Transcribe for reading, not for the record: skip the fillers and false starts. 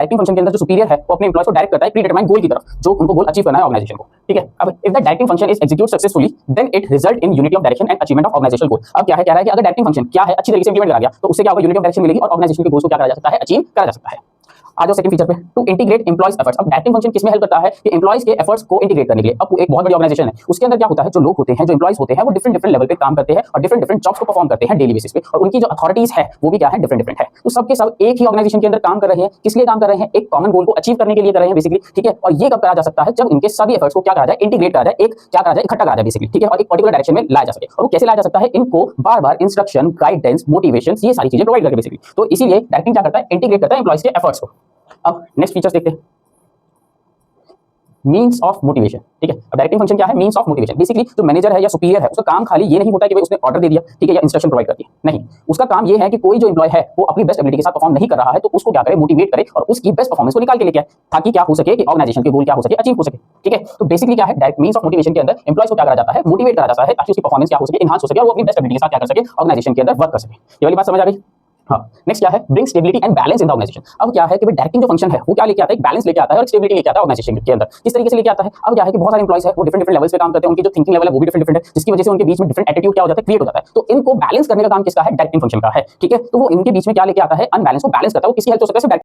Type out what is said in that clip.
Directing function के अंदर जो सुपीरियर है वो अपने एम्प्लॉयज को डायरेक्ट करता है प्री डिटरमाइंड गोल की तरफ, जो उनको गोल अचीव करना है ऑर्गेनाइजेशन को। ठीक है, अब if the directing function is execute successfully then it result in unity of direction and achievement of organisational goal. अब क्या है, कह रहा है कि अगर डायरेक्टिंग फंक्शन क्या है अच्छी तरीके से इंप्लीमेंट करा गया तो उससे क्या होगा, यूनिटी ऑफ डायरेक्शन मिलेगी और ऑर्गेनाइजेशन के गोल्स को क्या करा जा सकता है, अचीव करा जा सकता है। आ जाओ सेकंड फीचर पे, टू इंटीग्रेट एम्प्लॉयज एफर्ट्स। अब डायरेक्टिंग फंक्शन किसमें हेल्प करता है कि एम्प्लॉयज के एफर्ट्स को इंटीग्रेट करने के लिए। अब एक बहुत बड़ी ऑर्गेनाइजेशन है, उसके अंदर क्या होता है, जो लोग होते हैं, जो एम्प्लॉयज होते हैं, वो डिफरेंट लेवल पे काम करते हैं और डिफरेंट जॉब्स को परफॉर्म करते हैं डेली बेसिस पे, और उनकी जो अथॉरिटीज है वो भी क्या है, डिफरेंट है। तो सबके सब एक ही ऑर्गेनाइजेशन के अंदर काम कर रहे हैं, किस लिए काम कर रहे हैं, एक कॉमन गोल को अचीव करने के लिए कर रहे हैं बेसिकली। ठीक है, और ये कब करा जा सकता है, जब इनके सभी एफर्ट्स को क्या करा जाए, इंटीग्रेट करा जाए, एक क्या करा जाए, इकट्ठा करा जाए बेसिकली। ठीक है, और एक पर्टिकुलर डायरेक्शन में लाया जा सके। और वो कैसे लाया जा सकता है, इनको बार-बार इंस्ट्रक्शन, गाइडेंस, मोटिवेशन, ये सारी चीजें प्रोवाइड करके बेसिकली। तो इसीलिए डायरेक्टिंग क्या करता है, इंटीग्रेट करता है एम्प्लॉयज के एफर्ट्स को। अब नेक्स्ट फीचर्स देखते हैं, मीन्स ऑफ मोटिवेशन। ठीक है, अब डायरेक्टिंग फंक्शन क्या है, मीन्स ऑफ मोटिवेशन। बेसिकली जो मैनेजर है या सुपीरियर है, उसका काम खाली ये नहीं होता है कि भाई उसने ऑर्डर दे दिया, ठीक है, या इंस्ट्रक्शन प्रोवाइड कर दिया, नहीं, उसका काम ये है कि कोई जो एम्प्लॉय है वो अपनी बेस्ट एबिलिटी के साथ परफॉर्म नहीं कर रहा है तो उसको क्या करे, मोटिवेट करे और उसकी बेस्ट परफॉर्मेंस को निकाल के लेके आए, ताकि क्या हो सके कि ऑर्गेनाइजेशन के गोल क्या हो सके, अचीव हो सके। ठीक है, तो बेसिकली क्या है, डायरेक्ट मीन्स ऑफ मोटिवेशन के अंदर एम्प्लॉयज को क्या करा जाता है, मोटिवेट करा जाता है, ताकि उसकी परफॉर्मेंस क्या हो सके, एनहांस हो सके और वो अपनी बेस्ट एबिलिटी के साथ क्या कर सके, ऑर्गेनाइजेशन के अंदर वर्क कर सके। ये वाली बात समझ आ गई। हाँ, नेक्स्ट क्या है, bring stability and balance in the organisation. अब क्या है कि डायरेक्टिंग जो फंक्शन है वो क्या लेके आता है, एक बैलेंस लेके आता है और स्टेबिलिटी लेके आता है ऑर्गेनाइजेशन के अंदर। किस तरीके से लेके आता है, अब क्या है कि बहुत सारे एम्प्लॉयज है वो डिफरेंट लेवल्स पे काम करते हैं, उनकी जो थिंकिंग लेवल है वो भी डिफरेंट है, जिसकी वजह से उनके बीच में डिफरेंट एटीट्यूड क्या हो जाता है, क्रिएट हो जाता है। तो इनको बैलेंस करने का काम किसका है, डायरेक्टिंग फंक्शन का है। ठीक है, तो वो इनके बीच में क्या लेके आता है, अनबैलेंस को बैलेंस करता है। वो किसकी हेल्प हो सकता है,